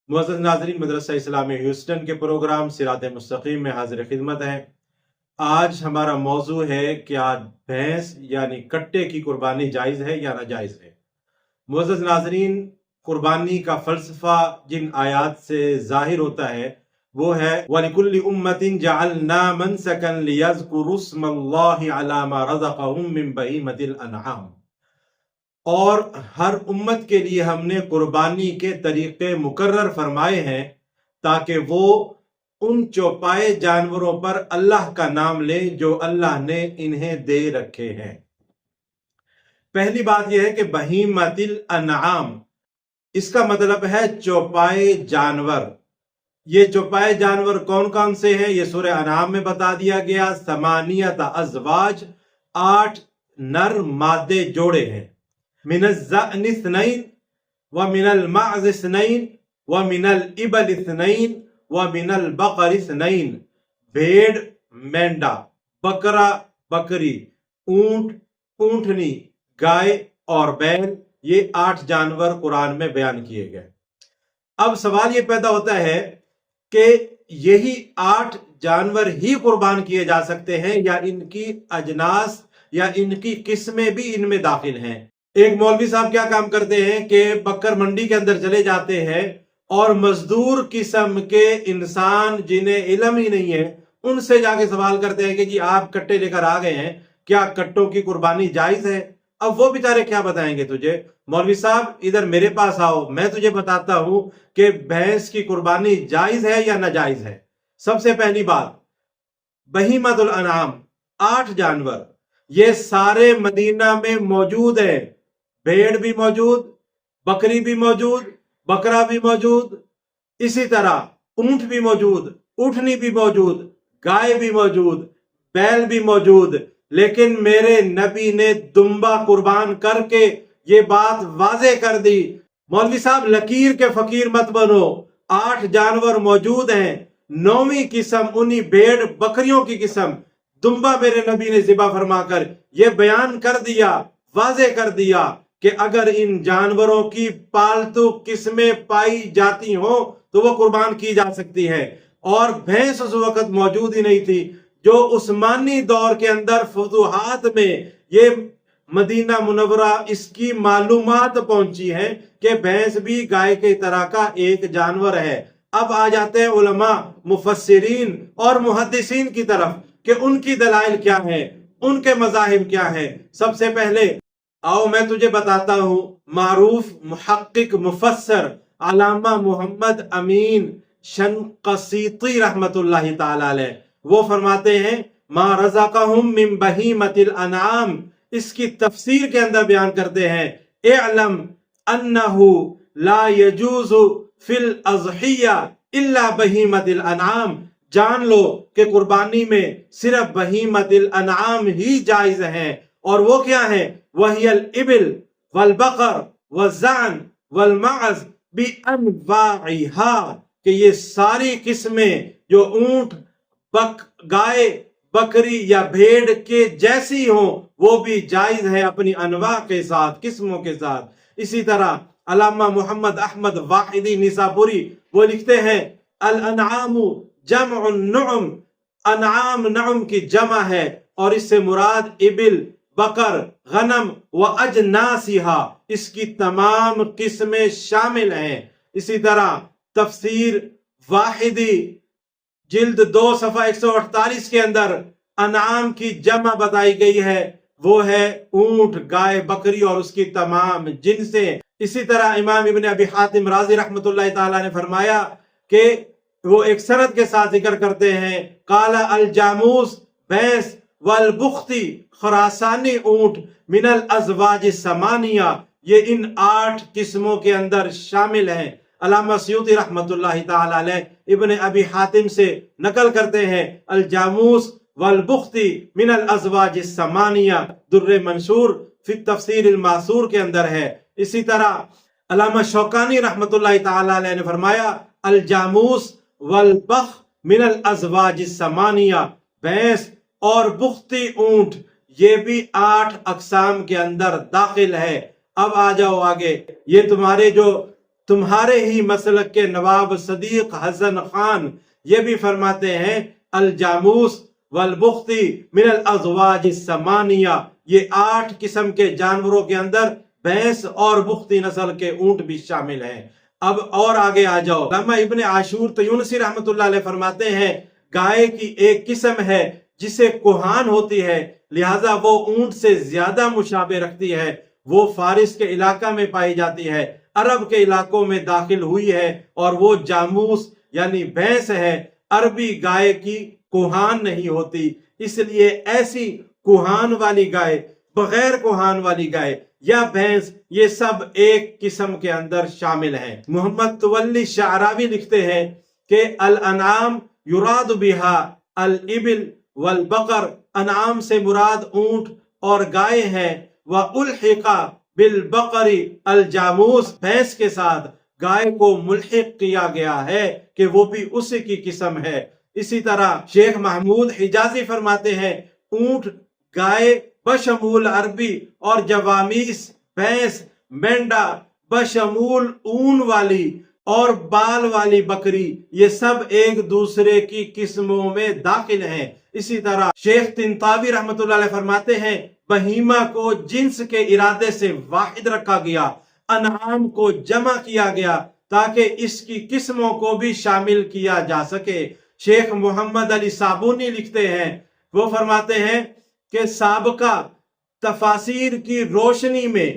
मुअज़्ज़ज़ नाज़रीन, मदरसा इस्लामी ह्यूस्टन के प्रोग्राम सिरात मुस्तकीम में हाजिर खिदमत है। आज हमारा मौजू है, क्या भैंस यानी कट्टे की कुर्बानी जायज़ है या नाजायज़ है। मुअज़्ज़ज़ नाज़रीन, कुर्बानी का फ़लसफ़ा जिन आयात से ज़ाहिर होता है वो है, वलिकुल्लि उम्मतिन जअलना मनसकन लियज़कुरु स्मल्लाहि अला मा रज़क़हुम मिन बहीमतिल अनआम। और हर उम्मत के लिए हमने कुर्बानी के तरीके मुकर्रर फरमाए हैं ताकि वो उन चौपाए जानवरों पर अल्लाह का नाम ले जो अल्लाह ने इन्हें दे रखे हैं। पहली बात यह है कि बहीमतिल अनआम, इसका मतलब है चौपाए जानवर। ये चौपाए जानवर कौन कौन से हैं, ये सूरह अनाम में बता दिया गया। समानियत अज़वाज, 8 नर मादे जोड़े हैं। मिनल ज़अन इस्नैन व मिनल माअज़ इस्नैन व मिनल इबल इस्नैन व मिनल बकर इस्नैन। भेड़, मेंढा, बकरा, बकरी, ऊंट, ऊंटनी, गाय और बैल, ये 8 जानवर कुरान में बयान किए गए। अब सवाल ये पैदा होता है कि यही 8 जानवर ही कुर्बान किए जा सकते हैं या इनकी अजनास या इनकी किस्में भी इनमें दाखिल हैं। एक मौलवी साहब क्या काम करते हैं कि बकर मंडी के अंदर चले जाते हैं और मजदूर किस्म के इंसान जिन्हें इल्म ही नहीं है उनसे जाके सवाल करते हैं कि जी आप कट्टे लेकर आ गए हैं, क्या कट्टों की कुर्बानी जायज है। अब वो बेचारे क्या बताएंगे तुझे, मौलवी साहब इधर मेरे पास आओ, मैं तुझे बताता हूं कि भैंस की कुर्बानी जायज है या नाजायज है। सबसे पहली बात, बहीमतुल अनाम, 8 जानवर ये सारे मदीना में मौजूद है। भेड़ भी मौजूद, बकरी भी मौजूद, बकरा भी मौजूद, इसी तरह ऊंट भी मौजूद, ऊँटनी भी मौजूद, गाय भी मौजूद, बैल भी मौजूद। लेकिन मेरे नबी ने दुम्बा कुर्बान करके ये बात वाजे कर दी। मौलवी साहब लकीर के फकीर मत बनो, 8 जानवर मौजूद हैं, 9वीं किस्म उन्हीं भेड़ बकरियों की किस्म दुम्बा मेरे नबी ने ज़िबा फरमाकर ये बयान कर दिया, वाजे कर दिया कि अगर इन जानवरों की पालतू किस्में पाई जाती हो तो वो कुर्बान की जा सकती है। और भैंस उस वक्त मौजूद ही नहीं थी। जो उस्मानी दौर के अंदर फुतूहात में ये मदीना मुनव्वरा इसकी मालूमात पहुंची है कि भैंस भी गाय के तरह का एक जानवर है। अब आ जाते हैं उलमा, मुफस्सिरीन और मुहद्दिसीन की तरफ कि उनकी दलाइल क्या है, उनके मज़ाहिब क्या है। सबसे पहले आओ मैं तुझे बताता हूं, मारूफ मुहक्किक मुफस्सर अल्लामा मोहम्मद अमीन शनक़सीती रहमतुल्लाहि ताला अलैह वो फरमाते हैं, मा रज़क़हुम मिन बहीमतिल अनआम, इसकी तफसीर के अंदर बयान करते हैं, इअलम अन्नहु ला यजूज़ु फिल अज़हिया इल्ला बहीमतिल अनआम, जान लो कि कुर्बानी में सिर्फ बहीमतिल अनआम ही जायज है। और वो क्या है, वहियल इबिल वल बकर वज़अन वल माअज़ बि अनवाइहा, कि ये सारी किस्में जो ऊंट, गाय, बकरी या भेड़ के जैसी हो वो भी जायज है अपनी अनवा के साथ, किस्मों के साथ। इसी तरह अल्लामा मोहम्मद अहमद वाहिदी निसापुरी वो लिखते हैं, अल अनआमु जमउन नुअम, अनआम नअम की जमा है और इससे मुराद इबिल, बकर, गनम व अजनासिहा, इसकी तमाम किस्में शामिल हैं। इसी तरह तफसीर वाहिदी जिल्द 2 सफ़ा 148 के अंदर अनाम की जमा बताई गई है, वो है ऊंट, गाय, बकरी और उसकी तमाम जिनसें। इसी तरह इमाम इब्न अबी हातिम राज़ी रहमतुल्लाहि ताला ने फरमाया कि वो एक सनद के साथ जिक्र करते हैं, काला अल जामूस भैंस वल बुख्ती खरासानी ऊंट मिनल अज़वाज समानिया, ये इन 8 किस्मों के अंदर शामिल हैं। अल्लामा सयूती रहमतुल्लाहि ताला अलैह इब्न अबी हातिम से नकल करते हैं, अल जामूस वल बुख्ती मिनल अज़वाज समानिया, दुर्र मंसूर फी तफसीर अल मासूर के अंदर है। इसी तरह अल्लामा शौकानी रहमतुल्लाहि ताला अलैह ने फरमाया, अल जामूस वल बख मिनल अज़वाज समानिया, भैंस और बुख्ती ऊंट ये भी 8 अक़साम के अंदर दाखिल है। अब आ जाओ आगे, ये तुम्हारे जो تمہارے ہی مسلک کے نواب صدیق حسن خان یہ بھی فرماتے ہیں الجاموس والبختی من الازواج الثمانیہ، یہ 8 قسم کے جانوروں کے اندر بھینس اور بختی نسل کے اونٹ بھی شامل ہیں۔ اب اور آگے آ جاؤ، علامہ ابن عاشور تیونسی رحمۃ اللہ علیہ فرماتے ہیں گائے کی ایک قسم ہے جسے کوہان ہوتی ہے، لہذا وہ اونٹ سے زیادہ مشابہ رکھتی ہے، وہ فارس کے علاقہ میں پائی جاتی ہے، عرب کے علاقوں میں داخل ہوئی ہے، اور وہ جاموس یعنی بھینس ہے، عربی گائے کی کوہان نہیں ہوتی۔ اس لیے ایسی کوہان والی گائے، بغیر کوہان والی گائے یا بھینس، یہ سب ایک قسم کے اندر شامل ہیں۔ محمد تولی شعراوی لکھتے ہیں کہ الانعام یراد بہا الابل والبقر، انعام سے مراد اونٹ اور گائے ہیں، وَأُلْحِقَ بِالْبَقَرِ الْجَامُوس، بھینس کے ساتھ گائے کو ملحق کیا گیا ہے کہ وہ بھی اسی کی قسم ہے۔ اسی طرح شیخ محمود حجازی فرماتے ہیں اونٹ، گائے بشمول عربی اور جوامیس، بھینس، مینڈا بشمول اون والی اور بال والی بکری، یہ سب ایک دوسرے کی قسموں میں داخل ہیں۔ اسی طرح شیخ طنطاوی رحمۃ اللہ علیہ فرماتے ہیں بہیمہ کو جنس کے ارادے سے واحد رکھا گیا، انعام کو جمع کیا گیا تاکہ اس کی قسموں کو بھی شامل کیا جا سکے۔ شیخ محمد علی صابونی لکھتے ہیں، وہ فرماتے ہیں کہ سابقہ تفاسیر کی روشنی میں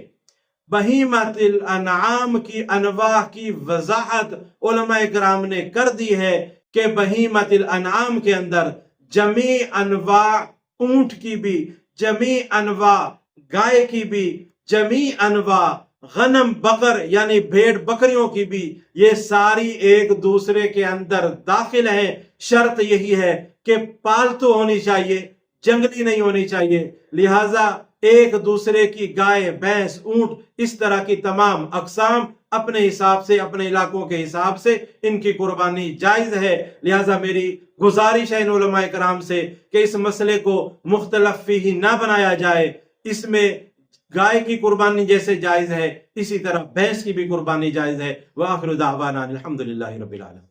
بہیمۃ الانعام کی انواع کی وضاحت علماء کرام نے کر دی ہے کہ بہیمۃ الانعام کے اندر جمیع انواع اونٹ کی بھی، جمیع انواع گائے کی بھی، جمیع انواع غنم بقر یعنی بھیڑ بکریوں کی بھی، یہ ساری ایک دوسرے کے اندر داخل ہیں۔ شرط یہی ہے کہ پالتو ہونی چاہیے، جنگلی نہیں ہونی چاہیے، لہٰذا ایک دوسرے کی گائے، بھینس، اونٹ، اس طرح کی تمام اقسام اپنے حساب سے، اپنے علاقوں کے حساب سے ان کی قربانی جائز ہے۔ لہٰذا میری گزارش ہے ان علماء کرام سے کہ اس مسئلے کو مختلف فیہ نہ بنایا جائے، اس میں گائے کی قربانی جیسے جائز ہے اسی طرح بھینس کی بھی قربانی جائز ہے۔ وآخر دعوانا الحمدللہ رب العالمین۔